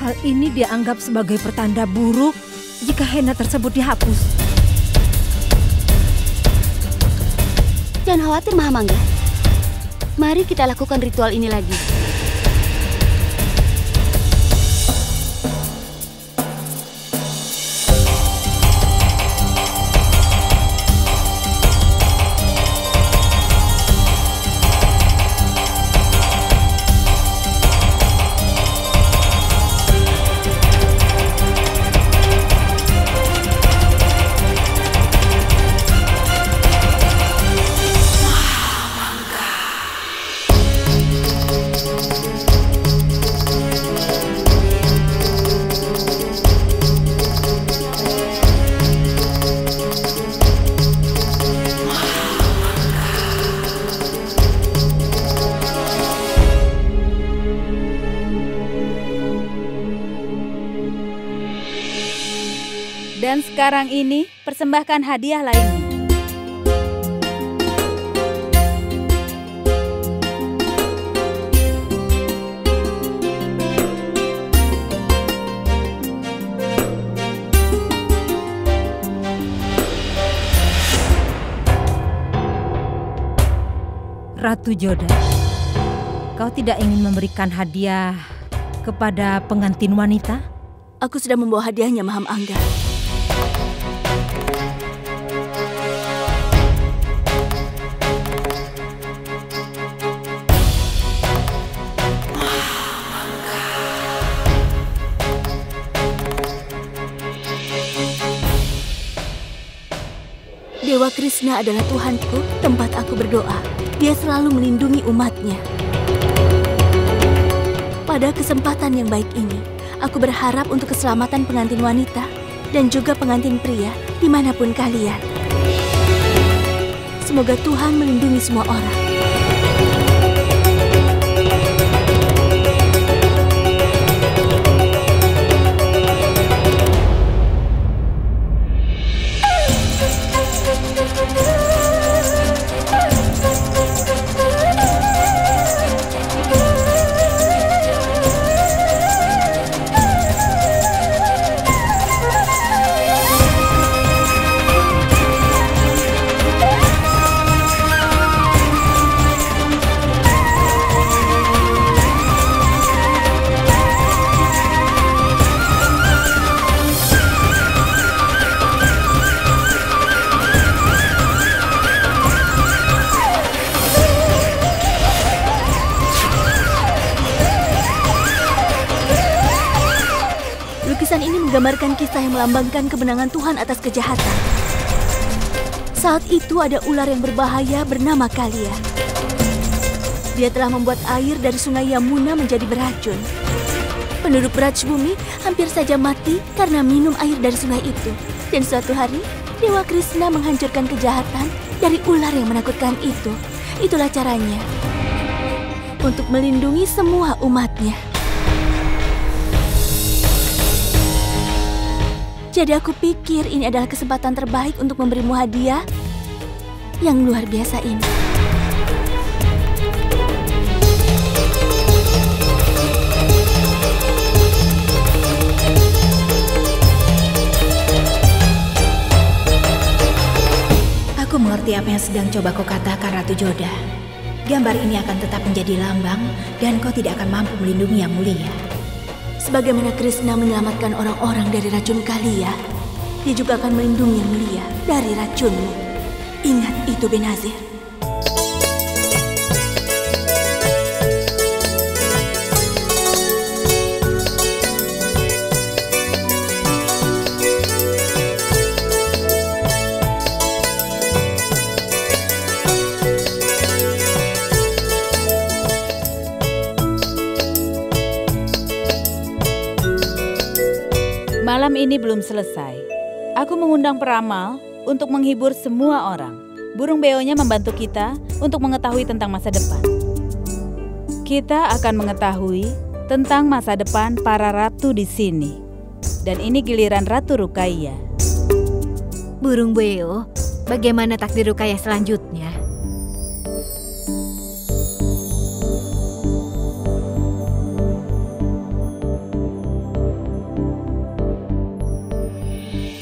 Hal ini dianggap sebagai pertanda buruk jika henna tersebut dihapus. Jangan khawatir, Mahamangga. Mari kita lakukan ritual ini lagi. Dan sekarang ini, persembahkan hadiah lainnya. Ratu Joda, kau tidak ingin memberikan hadiah kepada pengantin wanita? Aku sudah membawa hadiahnya, Mahamangga. Dewa Krishna adalah Tuhanku, tempat aku berdoa. Dia selalu melindungi umatnya. Pada kesempatan yang baik ini, aku berharap untuk keselamatan pengantin wanita dan juga pengantin pria dimanapun kalian. Semoga Tuhan melindungi semua orang. Lukisan ini menggambarkan kisah yang melambangkan kemenangan Tuhan atas kejahatan. Saat itu ada ular yang berbahaya bernama Kalia. Dia telah membuat air dari sungai Yamuna menjadi beracun. Penduduk Braj Bumi hampir saja mati karena minum air dari sungai itu. Dan suatu hari, Dewa Krishna menghancurkan kejahatan dari ular yang menakutkan itu. Itulah caranya untuk melindungi semua umatnya. Jadi aku pikir ini adalah kesempatan terbaik untuk memberimu hadiah yang luar biasa ini. Aku mengerti apa yang sedang coba kau katakan, Ratu Joda. Gambar ini akan tetap menjadi lambang dan kau tidak akan mampu melindungi yang mulia. Sebagaimana Krishna menyelamatkan orang-orang dari racun Kalia, dia juga akan melindungi yang mulia dari racunmu. Ingat itu, Benazir. Malam ini belum selesai. Aku mengundang peramal untuk menghibur semua orang. Burung beonya membantu kita untuk mengetahui tentang masa depan. Kita akan mengetahui tentang masa depan para ratu di sini. Dan ini giliran Ratu Rukaya. Burung beo, bagaimana takdir Rukaya selanjutnya?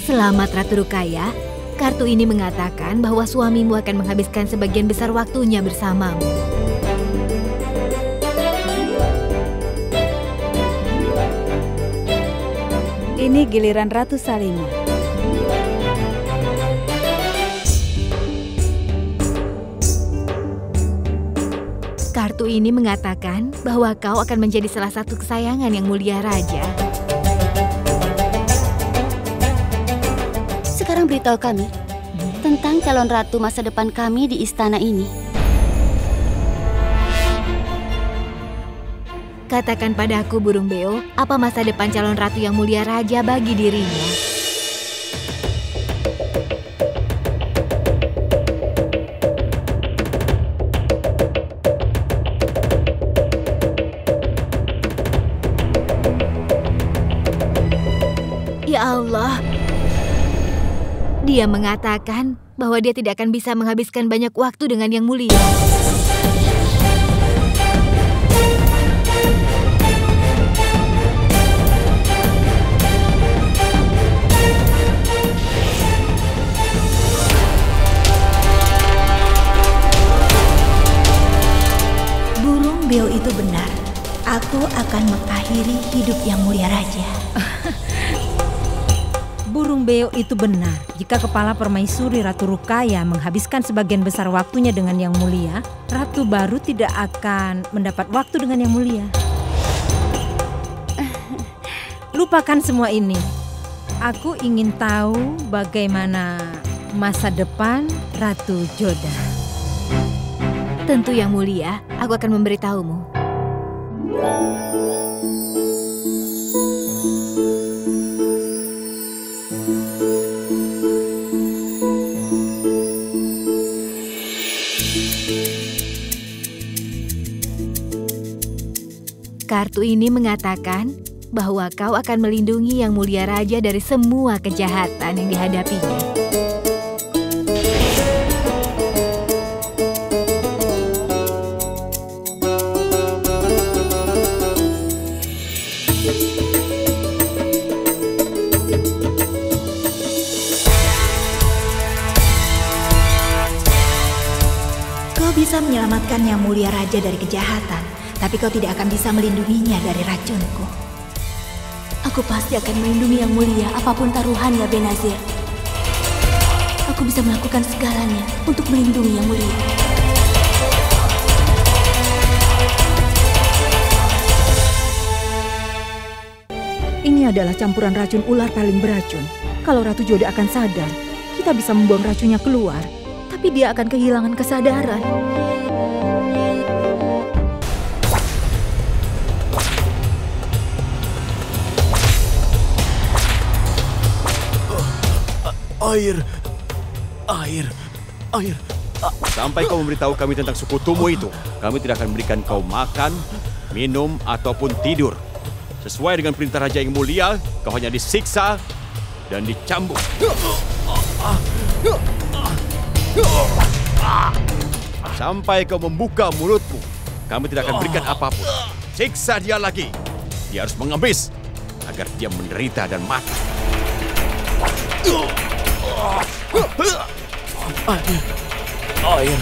Selamat Ratu Rukaya. Kartu ini mengatakan bahwa suamimu akan menghabiskan sebagian besar waktunya bersamamu. Ini giliran Ratu Salimah. Kartu ini mengatakan bahwa kau akan menjadi salah satu kesayangan yang mulia raja. Sekarang beritahu kami tentang calon ratu masa depan kami di istana ini. Katakan padaku, Burung Beo, apa masa depan calon ratu yang mulia raja bagi dirinya? Ya Allah, dia mengatakan bahwa dia tidak akan bisa menghabiskan banyak waktu dengan Yang Mulia. Burung Beo itu benar. Aku akan mengakhiri hidup Yang Mulia Raja. Burung Beo itu benar. Jika kepala permaisuri Ratu Rukaya menghabiskan sebagian besar waktunya dengan Yang Mulia, Ratu baru tidak akan mendapat waktu dengan Yang Mulia. Lupakan semua ini. Aku ingin tahu bagaimana masa depan Ratu Joda. Tentu Yang Mulia, aku akan memberitahumu. Kartu ini mengatakan bahwa kau akan melindungi Yang Mulia Raja dari semua kejahatan yang dihadapinya. Kau bisa menyelamatkan Yang Mulia Raja dari kejahatan, tapi kau tidak akan bisa melindunginya dari racunku. Aku pasti akan melindungi Yang Mulia apapun taruhannya, Benazir. Aku bisa melakukan segalanya untuk melindungi Yang Mulia. Ini adalah campuran racun ular paling beracun. Kalau Ratu Joda akan sadar, kita bisa membuang racunnya keluar, tapi dia akan kehilangan kesadaran. Air. Sampai kau memberitahu kami tentang sekutumu itu, kami tidak akan memberikan kau makan, minum, ataupun tidur. Sesuai dengan perintah Raja yang mulia, kau hanya disiksa dan dicambuk. Sampai kau membuka mulutmu, kami tidak akan berikan apapun. Siksa dia lagi. Dia harus mengemis agar dia menderita dan mati. Air.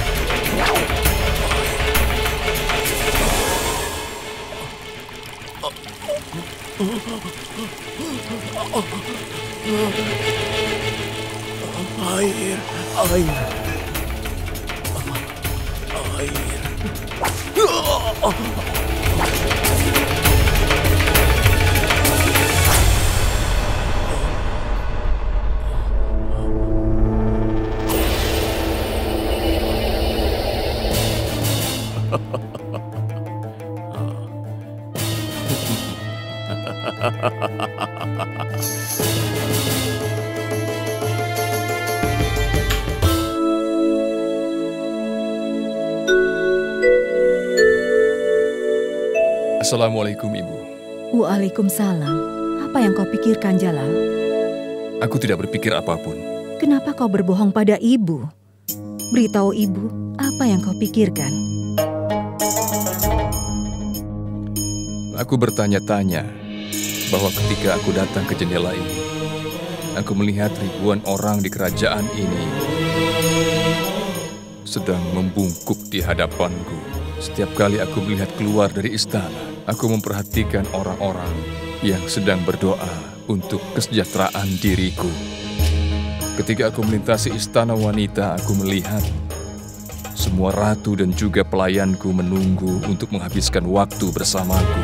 Assalamualaikum, Ibu. Waalaikumsalam. Apa yang kau pikirkan, Jalal? Aku tidak berpikir apapun. Kenapa kau berbohong pada ibu? Beritahu ibu, apa yang kau pikirkan? Aku bertanya-tanya bahwa ketika aku datang ke jendela ini, Aku melihat ribuan orang di kerajaan ini sedang membungkuk di hadapanku. Setiap kali aku melihat keluar dari istana, aku memperhatikan orang-orang yang sedang berdoa untuk kesejahteraan diriku. Ketika aku melintasi istana wanita, aku melihat semua ratu dan juga pelayanku menunggu untuk menghabiskan waktu bersamaku.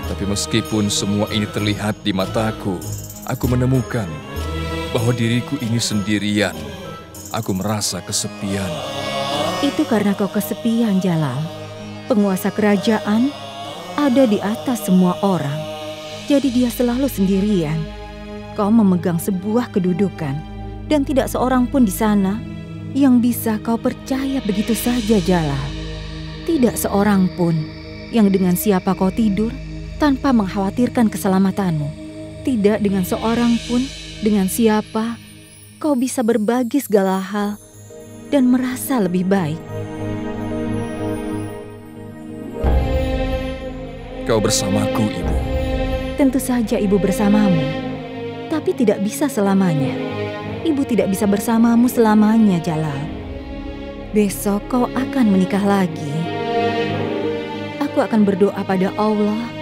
Tapi meskipun semua ini terlihat di mataku, aku menemukan bahwa diriku ini sendirian. Aku merasa kesepian. Itu karena kau kesepian, Jalal. Penguasa kerajaan ada di atas semua orang. Jadi dia selalu sendirian. Kau memegang sebuah kedudukan. Dan tidak seorang pun di sana yang bisa kau percaya begitu saja, Jalal. Tidak seorang pun yang dengan siapa kau tidur tanpa mengkhawatirkan keselamatanmu. Tidak dengan seorang pun dengan siapa kau bisa berbagi segala hal dan merasa lebih baik. Kau bersamaku, Ibu. Tentu saja ibu bersamamu, tapi tidak bisa selamanya. Ibu tidak bisa bersamamu selamanya, Jalal. Besok kau akan menikah lagi. Aku akan berdoa pada Allah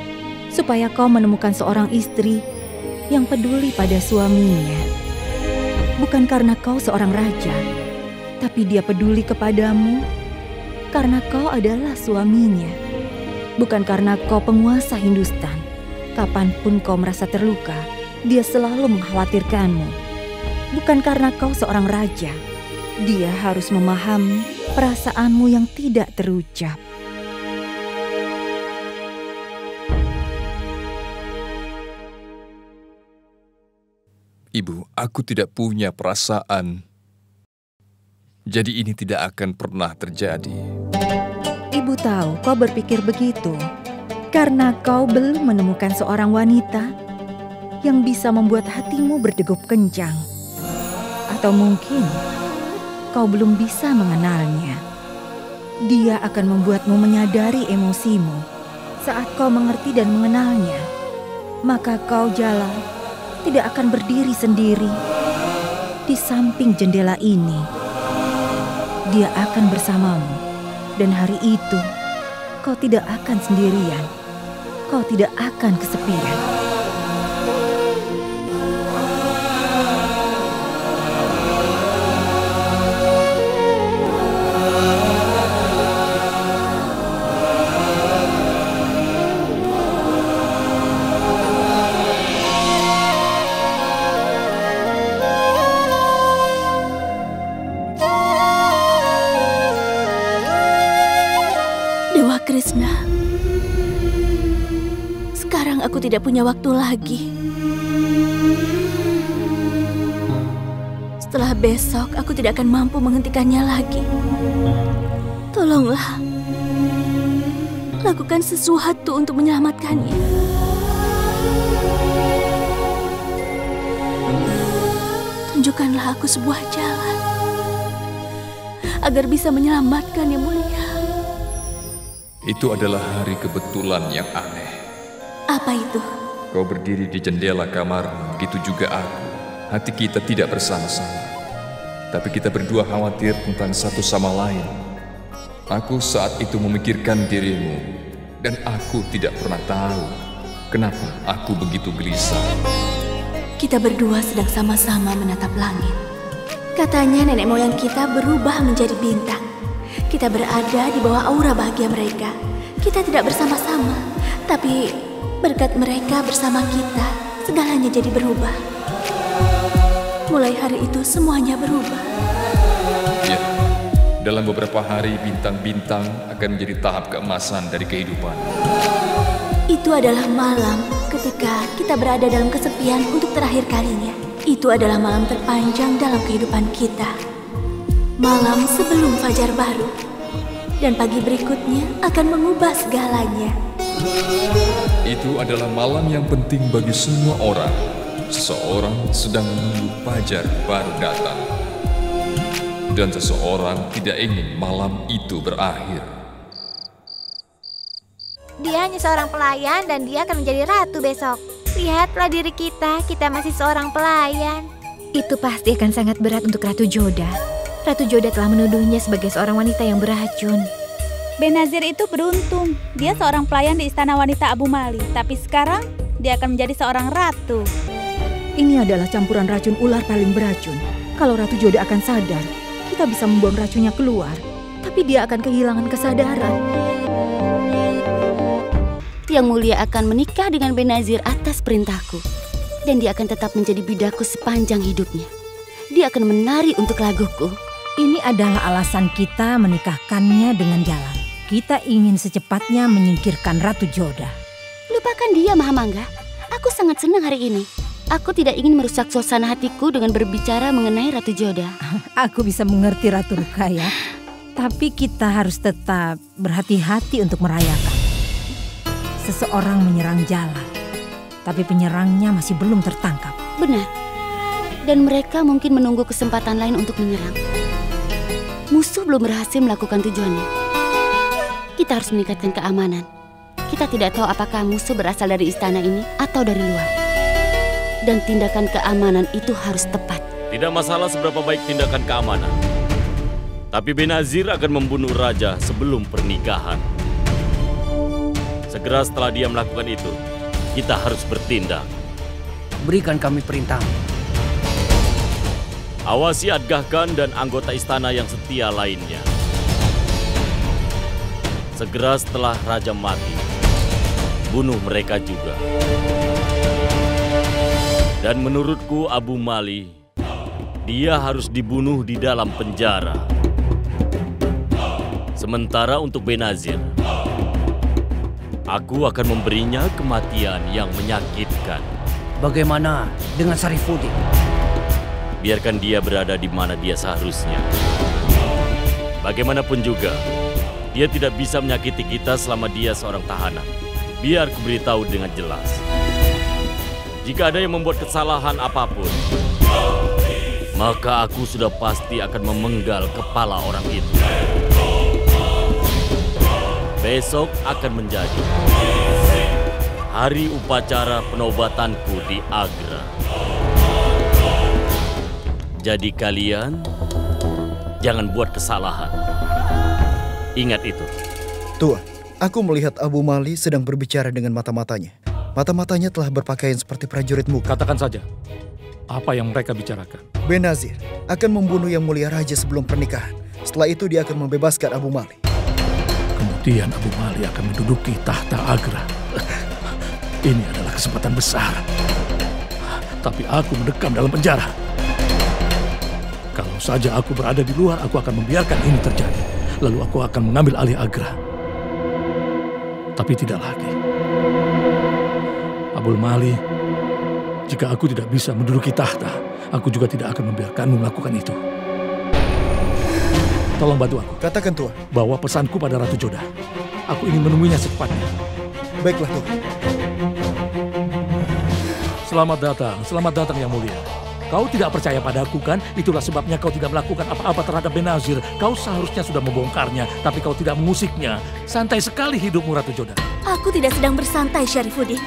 supaya kau menemukan seorang istri yang peduli pada suaminya. Bukan karena kau seorang raja, tapi dia peduli kepadamu karena kau adalah suaminya. Bukan karena kau penguasa Hindustan. Kapanpun kau merasa terluka, dia selalu mengkhawatirkanmu. Bukan karena kau seorang raja, dia harus memahami perasaanmu yang tidak terucap. Ibu, aku tidak punya perasaan. Jadi ini tidak akan pernah terjadi. Ibu tahu kau berpikir begitu karena kau belum menemukan seorang wanita yang bisa membuat hatimu berdegup kencang. Atau mungkin kau belum bisa mengenalnya. Dia akan membuatmu menyadari emosimu saat kau mengerti dan mengenalnya. Maka kau, Jalal, tidak akan berdiri sendiri di samping jendela ini. Dia akan bersamamu, dan hari itu kau tidak akan sendirian. Kau tidak akan kesepian. Krishna, sekarang aku tidak punya waktu lagi. Setelah besok, aku tidak akan mampu menghentikannya lagi. Tolonglah, lakukan sesuatu untuk menyelamatkannya. Tunjukkanlah aku sebuah jalan agar bisa menyelamatkan Yang Mulia. Itu adalah hari kebetulan yang aneh. Apa itu? Kau berdiri di jendela kamarmu, begitu juga aku. Hati kita tidak bersama-sama, tapi kita berdua khawatir tentang satu sama lain. Aku saat itu memikirkan dirimu, dan aku tidak pernah tahu kenapa aku begitu gelisah. Kita berdua sedang sama-sama menatap langit. Katanya nenek moyang kita berubah menjadi bintang. Kita berada di bawah aura bahagia mereka. Kita tidak bersama-sama, tapi berkat mereka bersama kita, segalanya jadi berubah. Mulai hari itu semuanya berubah. Ya, dalam beberapa hari bintang-bintang akan menjadi tahap keemasan dari kehidupan. Itu adalah malam ketika kita berada dalam kesepian untuk terakhir kalinya. Itu adalah malam terpanjang dalam kehidupan kita. Malam sebelum fajar baru, dan pagi berikutnya akan mengubah segalanya. Itu adalah malam yang penting bagi semua orang. Seseorang sedang menunggu fajar baru datang, dan seseorang tidak ingin malam itu berakhir. Dia hanya seorang pelayan dan dia akan menjadi ratu besok. Lihatlah diri kita, kita masih seorang pelayan. Itu pasti akan sangat berat untuk Ratu Joda. Ratu Joda telah menuduhnya sebagai seorang wanita yang beracun. Benazir itu beruntung. Dia seorang pelayan di istana wanita Abu Mali. Tapi sekarang dia akan menjadi seorang ratu. Ini adalah campuran racun ular paling beracun. Kalau Ratu Joda akan sadar, kita bisa membuang racunnya keluar. Tapi dia akan kehilangan kesadaran. Yang Mulia akan menikah dengan Benazir atas perintahku. Dan dia akan tetap menjadi bidaku sepanjang hidupnya. Dia akan menari untuk laguku. Ini adalah alasan kita menikahkannya dengan Jalal. Kita ingin secepatnya menyingkirkan Ratu Joda. Lupakan dia, Mahamangga. Aku sangat senang hari ini. Aku tidak ingin merusak suasana hatiku dengan berbicara mengenai Ratu Joda. Aku bisa mengerti Ratu Rukaya. Tapi kita harus tetap berhati-hati untuk merayakan. Seseorang menyerang Jalal, tapi penyerangnya masih belum tertangkap. Benar. Dan mereka mungkin menunggu kesempatan lain untuk menyerang. Musuh belum berhasil melakukan tujuannya. Kita harus meningkatkan keamanan. Kita tidak tahu apakah musuh berasal dari istana ini atau dari luar. Dan tindakan keamanan itu harus tepat. Tidak masalah seberapa baik tindakan keamanan. Tapi Benazir akan membunuh raja sebelum pernikahan. Segera setelah dia melakukan itu, kita harus bertindak. Berikan kami perintah. Awasi Adgah Khan dan anggota istana yang setia lainnya. Segera setelah raja mati, bunuh mereka juga. Dan menurutku Abu Mali, dia harus dibunuh di dalam penjara. Sementara untuk Benazir, aku akan memberinya kematian yang menyakitkan. Bagaimana dengan Sarifuddin? Biarkan dia berada di mana dia seharusnya. Bagaimanapun juga, dia tidak bisa menyakiti kita selama dia seorang tahanan. Biar kuberitahu dengan jelas. Jika ada yang membuat kesalahan apapun, maka aku sudah pasti akan memenggal kepala orang itu. Besok akan menjadi hari upacara penobatanku di Agra. Jadi kalian jangan buat kesalahan. Ingat itu. Tuan, aku melihat Abu Mali sedang berbicara dengan mata-matanya. Mata-matanya telah berpakaian seperti prajuritmu. Katakan saja, apa yang mereka bicarakan? Benazir akan membunuh Yang Mulia Raja sebelum pernikahan. Setelah itu dia akan membebaskan Abu Mali. Kemudian Abu Mali akan menduduki tahta Agra. Ini adalah kesempatan besar. Tapi aku mendekam dalam penjara. Kalau saja aku berada di luar, aku akan membiarkan ini terjadi. Lalu aku akan mengambil alih Agra. Tapi tidak lagi. Abul Mali, jika aku tidak bisa menduduki tahta, aku juga tidak akan membiarkanmu melakukan itu. Tolong bantu aku. Katakan, Tuan. Bawa pesanku pada Ratu Joda. Aku ingin menemuinya secepatnya. Baiklah, Tuan. Selamat datang Yang Mulia. Kau tidak percaya padaku kan? Itulah sebabnya kau tidak melakukan apa-apa terhadap Benazir. Kau seharusnya sudah membongkarnya, tapi kau tidak mengusiknya. Santai sekali hidupmu, Ratu Joda. Aku tidak sedang bersantai, Syarifuddin.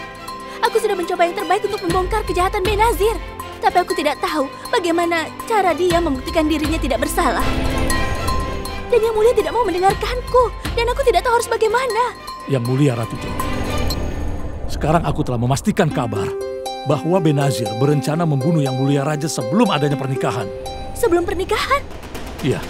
Aku sudah mencoba yang terbaik untuk membongkar kejahatan Benazir. Tapi aku tidak tahu bagaimana cara dia membuktikan dirinya tidak bersalah. Dan Yang Mulia tidak mau mendengarkanku. Dan aku tidak tahu harus bagaimana. Yang Mulia Ratu Joda, sekarang aku telah memastikan kabar bahwa Benazir berencana membunuh Yang Mulia Raja sebelum adanya pernikahan. Sebelum pernikahan? Iya.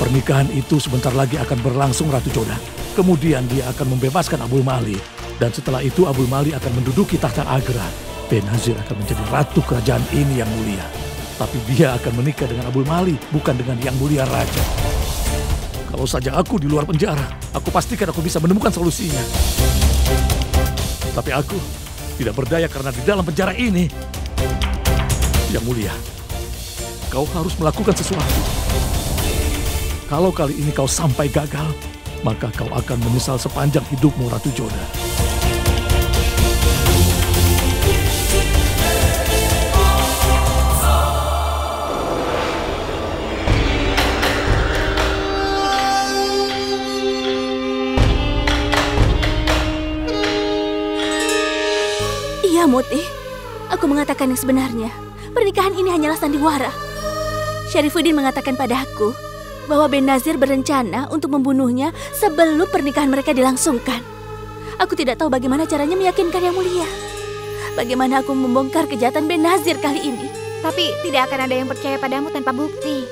Pernikahan itu sebentar lagi akan berlangsung, Ratu Joda. Kemudian dia akan membebaskan Abul Mali. Dan setelah itu Abul Mali akan menduduki tahta Agra. Benazir akan menjadi ratu kerajaan ini, Yang Mulia. Tapi dia akan menikah dengan Abul Mali, bukan dengan Yang Mulia Raja. Kalau saja aku di luar penjara, aku pastikan aku bisa menemukan solusinya. Tapi aku tidak berdaya karena di dalam penjara ini. Yang Mulia, kau harus melakukan sesuatu. Kalau kali ini kau sampai gagal, maka kau akan menyesal sepanjang hidupmu, Ratu Joda. Iya, Muti. Aku mengatakan yang sebenarnya. Pernikahan ini hanyalah sandiwara. Syarifuddin mengatakan padaku bahwa Benazir berencana untuk membunuhnya sebelum pernikahan mereka dilangsungkan. Aku tidak tahu bagaimana caranya meyakinkan Yang Mulia. Bagaimana aku membongkar kejahatan Benazir kali ini. Tapi tidak akan ada yang percaya padamu tanpa bukti.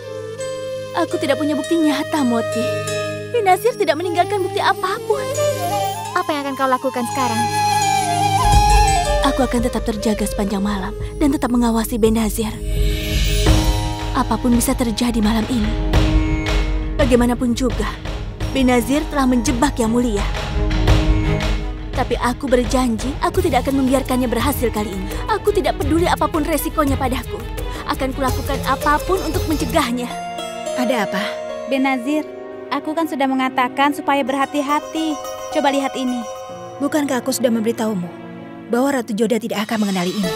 Aku tidak punya bukti nyata, Moti. Benazir tidak meninggalkan bukti apapun. Apa yang akan kau lakukan sekarang? Aku akan tetap terjaga sepanjang malam dan tetap mengawasi Benazir. Apapun bisa terjadi malam ini. Bagaimanapun juga, Benazir telah menjebak Yang Mulia. Tapi aku berjanji, aku tidak akan membiarkannya berhasil kali ini. Aku tidak peduli apapun resikonya padaku. Akan kulakukan apapun untuk mencegahnya. Ada apa? Benazir, aku kan sudah mengatakan supaya berhati-hati. Coba lihat ini. Bukankah aku sudah memberitahumu bahwa Ratu Joda tidak akan mengenali ini?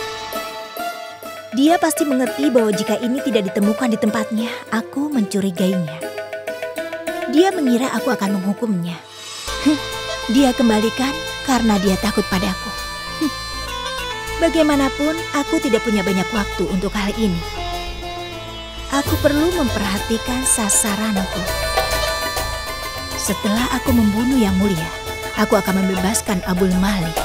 Dia pasti mengerti bahwa jika ini tidak ditemukan di tempatnya, aku mencurigainya. Dia mengira aku akan menghukumnya. Dia kembalikan karena dia takut padaku. Bagaimanapun, aku tidak punya banyak waktu untuk hal ini. Aku perlu memperhatikan sasaranku. Setelah aku membunuh Yang Mulia, aku akan membebaskan Abul Malik.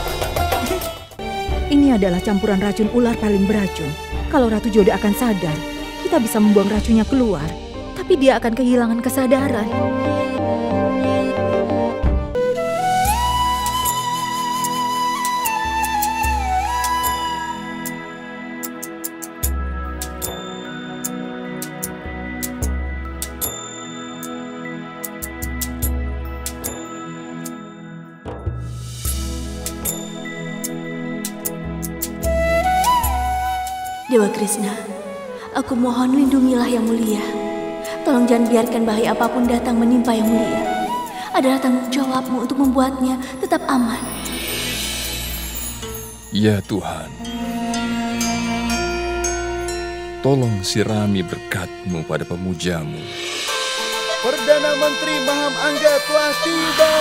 Ini adalah campuran racun ular paling beracun. Kalau Ratu Joda akan sadar, kita bisa membuang racunnya keluar. Tapi dia akan kehilangan kesadaran. Dewa Krishna, aku mohon lindungilah Yang Mulia. Tolong jangan biarkan bahaya apapun datang menimpa Yang Mulia. Adalah tanggung jawabmu untuk membuatnya tetap aman. Ya Tuhan, tolong sirami berkat-Mu pada pemujamu. Perdana Menteri Maham Angga telah tiba.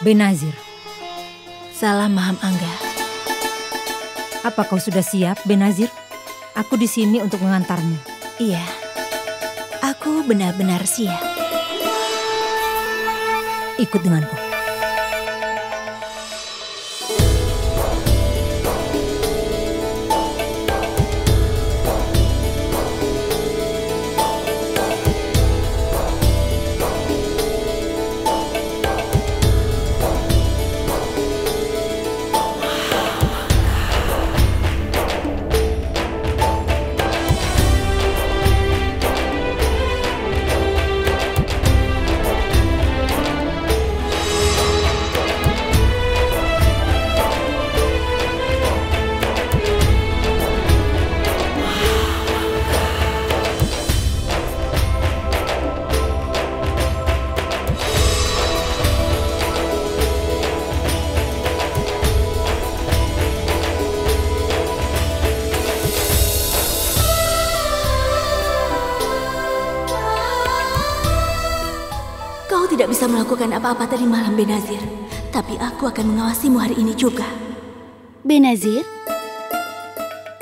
Benazir. Salam Maham Angga. Apa kau sudah siap, Benazir? Aku di sini untuk mengantarmu. Iya, aku benar-benar siap. Ikut denganku. Tidak bisa melakukan apa-apa tadi malam, Benazir. Tapi aku akan mengawasimu hari ini juga. Benazir,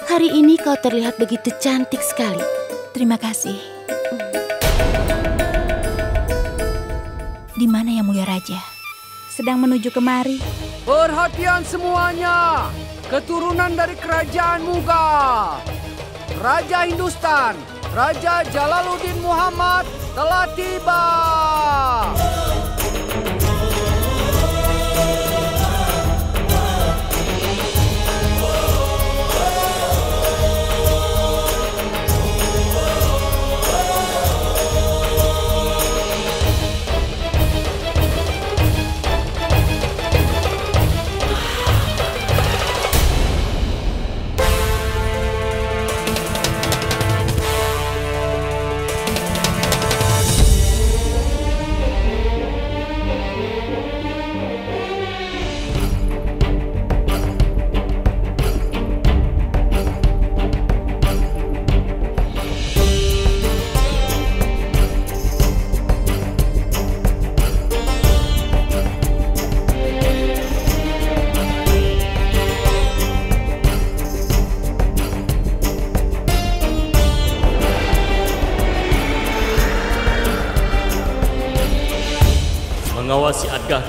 hari ini kau terlihat begitu cantik sekali. Terima kasih. Di mana Yang Mulia Raja? Sedang menuju kemari. Perhatian semuanya, keturunan dari kerajaan Mughal. Raja Hindustan, Raja Jalaluddin Muhammad telah tiba.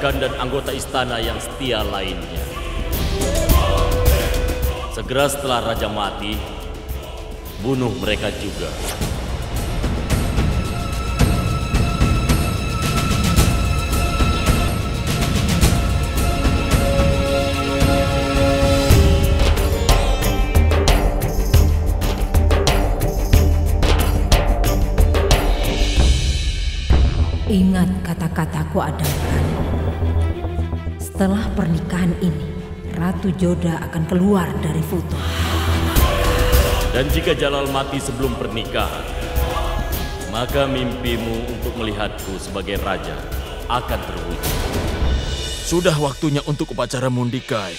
pasukan dan anggota istana yang setia lainnya. Segera setelah raja mati, bunuh mereka juga. Ingat kata-kataku Adamkan. Setelah pernikahan ini, Ratu Joda akan keluar dari Futur. Dan jika Jalal mati sebelum pernikahan, maka mimpimu untuk melihatku sebagai raja akan terwujud. Sudah waktunya untuk upacara Mundikai.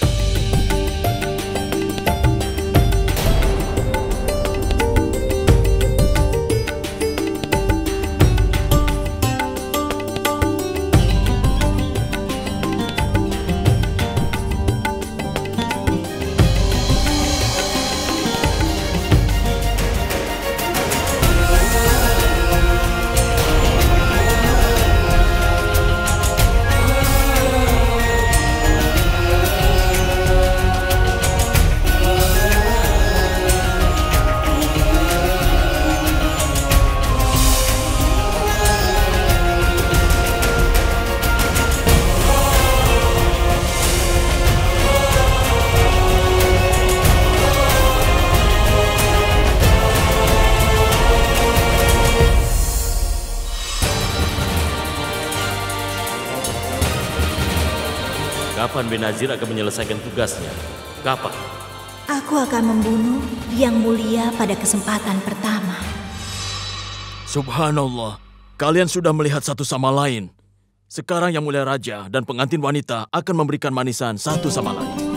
Kapan Benazir akan menyelesaikan tugasnya? Kapan? Aku akan membunuh Yang Mulia pada kesempatan pertama. Subhanallah, kalian sudah melihat satu sama lain. Sekarang Yang Mulia Raja dan pengantin wanita akan memberikan manisan satu sama lain.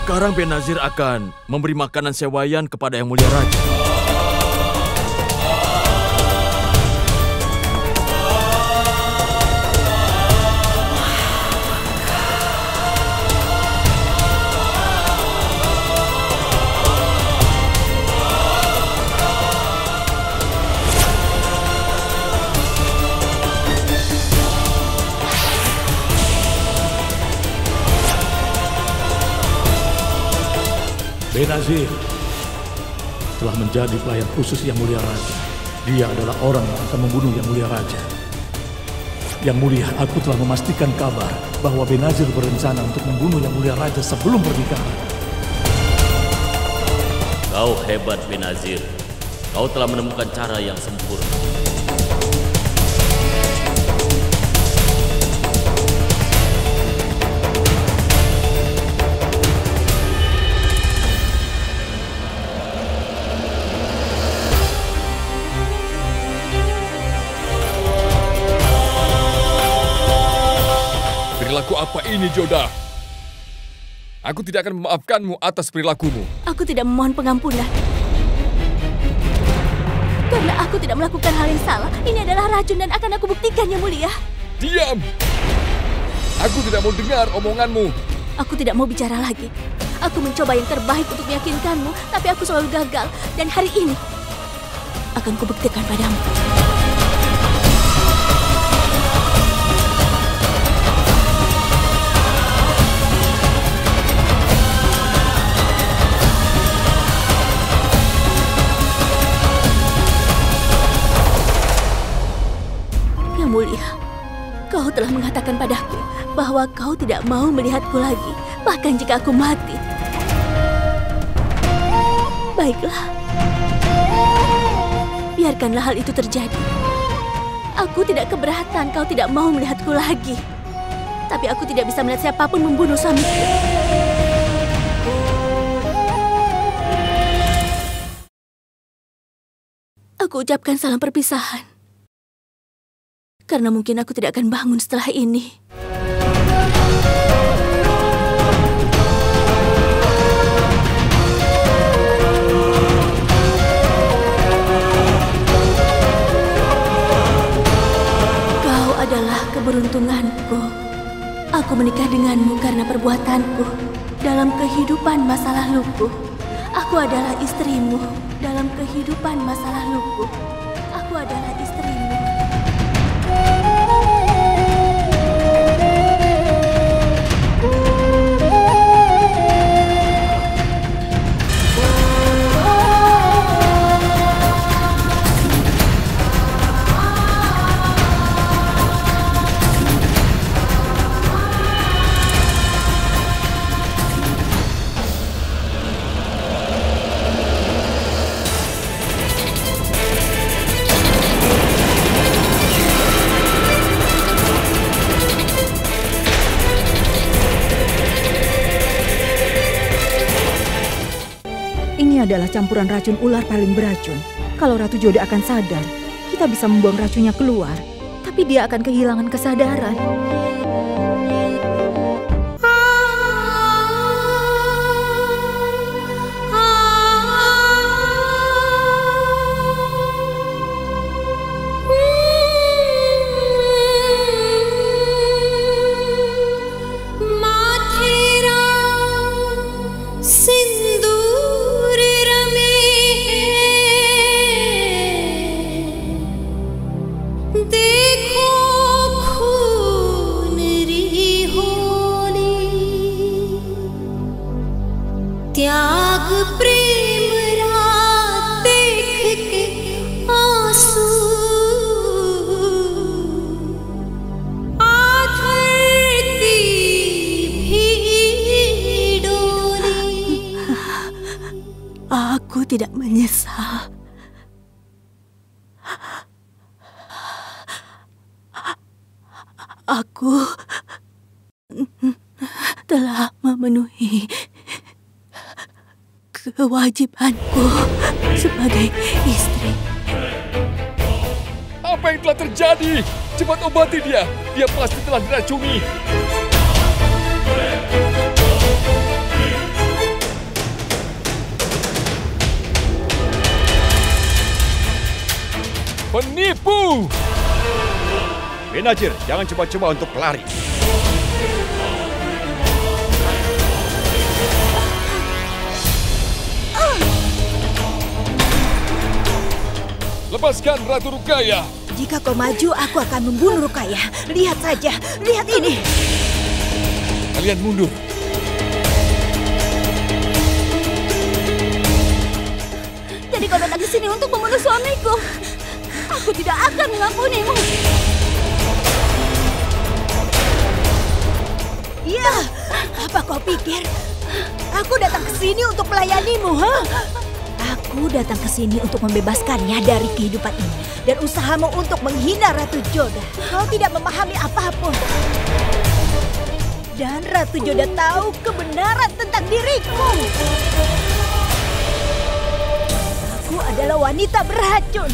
Sekarang Benazir akan memberi makanan sewayan kepada Yang Mulia Raja. Benazir telah menjadi pelayan khusus Yang Mulia Raja. Dia adalah orang yang akan membunuh Yang Mulia Raja. Yang Mulia, aku telah memastikan kabar bahwa Benazir berencana untuk membunuh Yang Mulia Raja sebelum pernikahan. Kau hebat, Benazir. Kau telah menemukan cara yang sempurna. Perilaku apa ini, Joda? Aku tidak akan memaafkanmu atas perilakumu. Aku tidak memohon pengampunan. Karena aku tidak melakukan hal yang salah. Ini adalah racun dan akan aku buktikan, Yang Mulia. Diam! Aku tidak mau dengar omonganmu. Aku tidak mau bicara lagi. Aku mencoba yang terbaik untuk meyakinkanmu, tapi aku selalu gagal. Dan hari ini akan kubuktikan padamu. Yang Mulia, Kau telah mengatakan padaku bahwa kau tidak mau melihatku lagi, bahkan jika aku mati. Baiklah, biarkanlah hal itu terjadi. Aku tidak keberatan kau tidak mau melihatku lagi. Tapi aku tidak bisa melihat siapapun membunuh suamiku. Aku ucapkan salam perpisahan. Karena mungkin aku tidak akan bangun setelah ini. Kau adalah keberuntunganku. Aku menikah denganmu karena perbuatanku dalam kehidupan masa laluku. Aku adalah istrimu dalam kehidupan masa laluku. Aku adalah istrimu. Ini adalah campuran racun ular paling beracun. Kalau Ratu Joda akan sadar, kita bisa membuang racunnya keluar. Tapi dia akan kehilangan kesadaran. त्याग प्रेम रात देख के आंसू आधरती भी डोली. Aku tidak menyesal. Aku telah memenuhi kewajibanku sebagai istri. Apa yang telah terjadi? Cepat obati dia. Dia pasti telah diracuni. Penipu! Benazir, jangan coba-coba untuk lari. Lepaskan Ratu Ruqayyah. Jika kau maju, aku akan membunuh Ruqayyah. Lihat saja, lihat ini. Kalian mundur. Jadi kau datang ke sini untuk membunuh suamiku. Aku tidak akan mengampunimu. Ya, apa kau pikir? Aku datang ke sini untuk melayanimu, ha? Aku datang ke sini untuk membebaskannya dari kehidupan ini. Dan usahamu untuk menghina Ratu Joda. Kau tidak memahami apapun. Dan Ratu Joda tahu kebenaran tentang diriku. Aku adalah wanita beracun.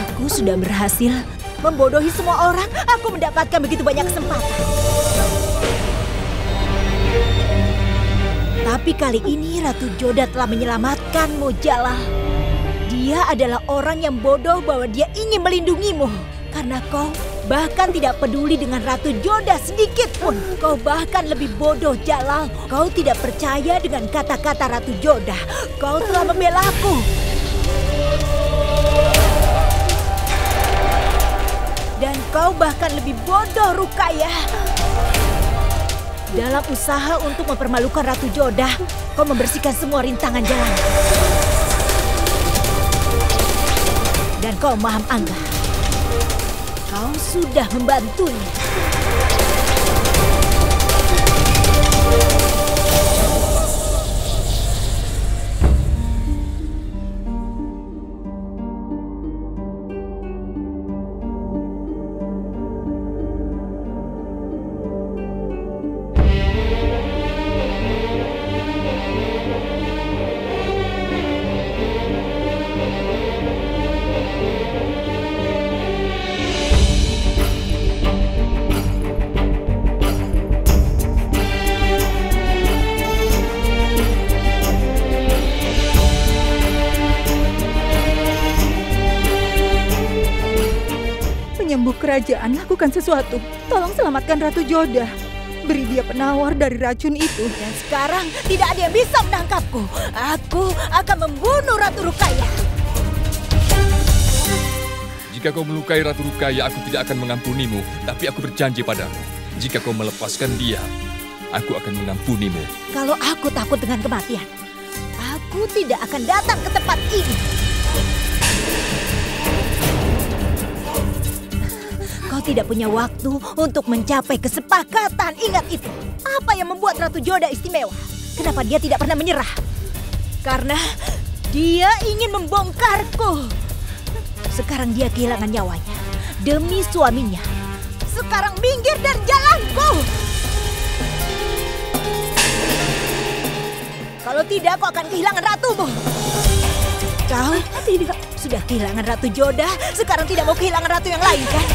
Aku sudah berhasil membodohi semua orang. Aku mendapatkan begitu banyak kesempatan. Tapi kali ini Ratu Joda telah menyelamatkanmu, Jalal. Dia adalah orang yang bodoh bahwa dia ingin melindungimu. Karena kau bahkan tidak peduli dengan Ratu Joda sedikit pun. Kau bahkan lebih bodoh, Jalal. Kau tidak percaya dengan kata-kata Ratu Joda. Kau telah membelaku. Dan kau bahkan lebih bodoh, Ruqayyah. Dalam usaha untuk mempermalukan Ratu Joda, kau membersihkan semua rintangan jalan. Dan kau Maham Angga, kau sudah membantunya. Penyembuh kerajaan, lakukan sesuatu. Tolong selamatkan Ratu Jodah. Beri dia penawar dari racun itu. Dan sekarang tidak ada yang bisa menangkapku. Aku akan membunuh Ratu Rukaya. Jika kau melukai Ratu Rukaya, aku tidak akan mengampunimu. Tapi aku berjanji padamu, jika kau melepaskan dia, aku akan mengampunimu. Kalau aku takut dengan kematian, aku tidak akan datang ke tempat ini. Kau tidak punya waktu untuk mencapai kesepakatan. Ingat itu. Apa yang membuat Ratu Jodah istimewa? Kenapa dia tidak pernah menyerah? Karena dia ingin membongkarku. Sekarang dia kehilangan nyawanya demi suaminya. Sekarang minggir dari jalanku. Kalau tidak, kau akan kehilangan ratumu. Kau tidak sudah kehilangan Ratu Jodah, sekarang tidak mau kehilangan ratu yang lain, kan?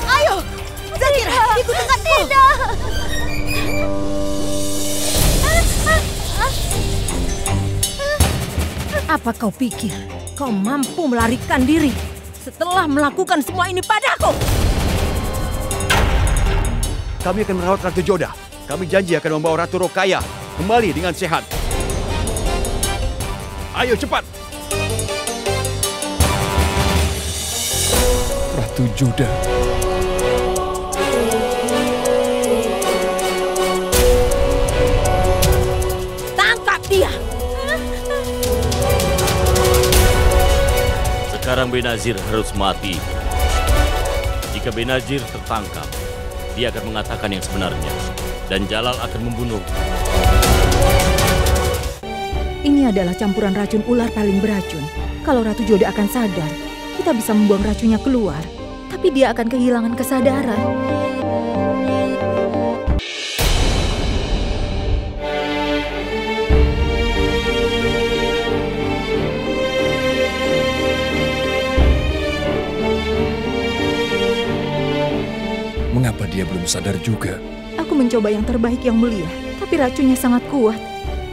Ayo, Zahira, ikut denganku. Tidak. Apa kau pikir kau mampu melarikan diri setelah melakukan semua ini padaku? Kami akan merawat Ratu Jodah. Kami janji akan membawa Ratu Rukaya kembali dengan sehat. Ayo cepat. Ratu Jodah. Tangkap dia. Sekarang Benazir harus mati. Jika Benazir tertangkap, dia akan mengatakan yang sebenarnya. Dan Jalal akan membunuh. Ini adalah campuran racun ular paling beracun. Kalau Ratu Jodah akan sadar, kita bisa membuang racunnya keluar. Tapi dia akan kehilangan kesadaran. Mengapa dia belum sadar juga? Aku mencoba yang terbaik yang mulia, tapi racunnya sangat kuat.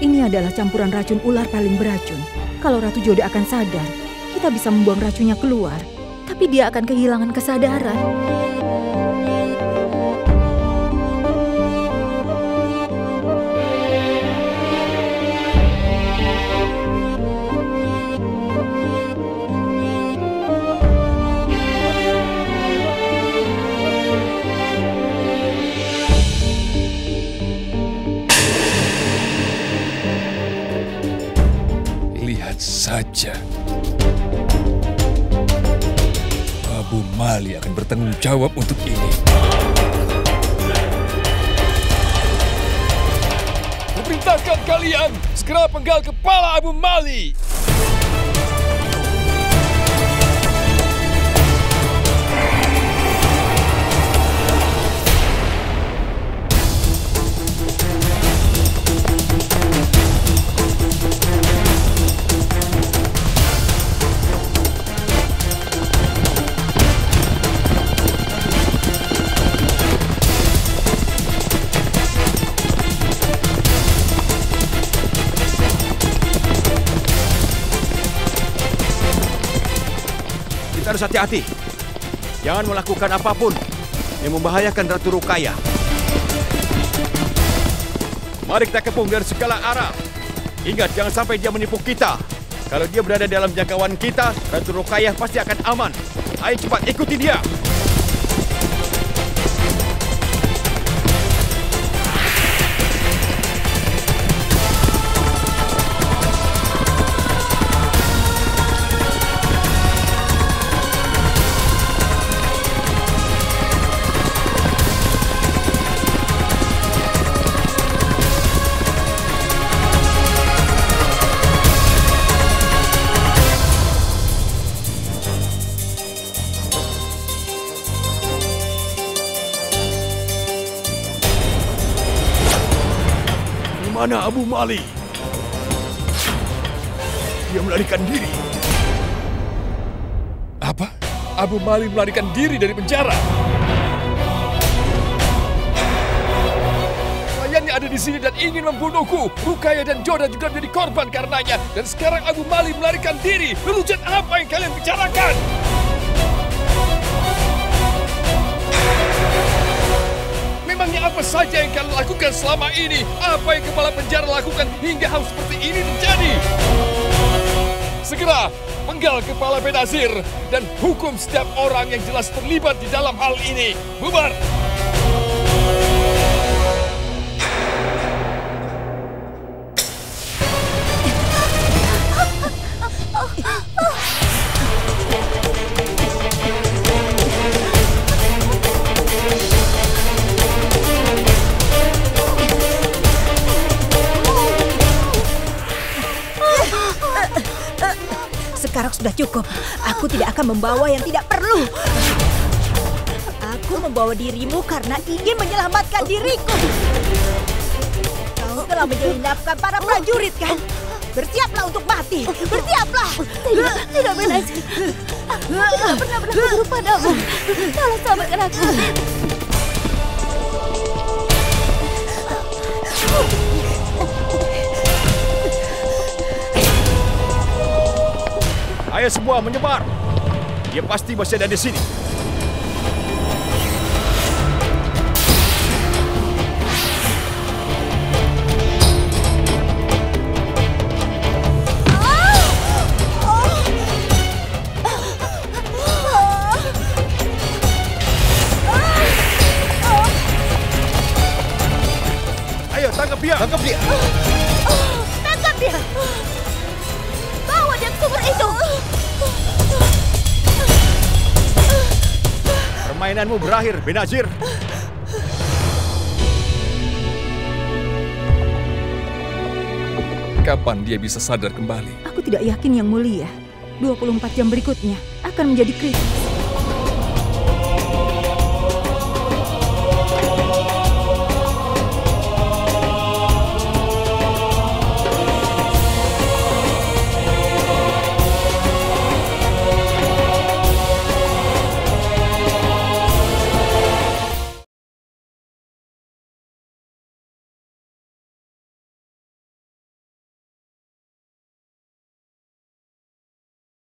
Ini adalah campuran racun ular paling beracun. Kalau Ratu Jodah akan sadar, kita bisa membuang racunnya keluar. Tapi dia akan kehilangan kesadaran. Saja. Abu Mali akan bertanggung jawab untuk ini. Kuperintahkan kalian segera penggal kepala Abu Mali. Kita harus hati-hati. Jangan melakukan apapun yang membahayakan Ratu Rukaya. Mari kita kepung dari segala arah. Ingat, jangan sampai dia menipu kita. Kalau dia berada dalam jangkauan kita, Ratu Rukaya pasti akan aman. Ayo cepat, ikuti dia. mana Abu Mali? Dia melarikan diri. Apa? Abu Mali melarikan diri dari penjara? Kliennya ada di sini dan ingin membunuhku. Rukaya dan Joda juga menjadi korban karenanya. Dan sekarang Abu Mali melarikan diri. Lelucon apa yang kalian bicarakan? Memangnya apa saja yang kalian lakukan selama ini? Apa yang kepala penjara lakukan hingga hal seperti ini terjadi? Segera penggal kepala Benazir dan hukum setiap orang yang jelas terlibat di dalam hal ini. Bubar! Sekarang sudah cukup. Aku tidak akan membawa yang tidak perlu. Aku membawa dirimu karena ingin menyelamatkan diriku. Kau telah menyelinapkan para prajurit, kan? Bersiaplah untuk mati. Bersiaplah. Tidak Benazir. Aku tidak pernah berguru padamu. Tolong selamatkan aku. Ayo semua menyebar. Dia pasti masih ada di sini. Ayo tangkap dia. Tangkap dia. Tangkap dia. Bawa dia ke sumur itu. Permainanmu berakhir, Benazir. Kapan dia bisa sadar kembali? Aku tidak yakin, Yang Mulia. 24 jam berikutnya akan menjadi kritis.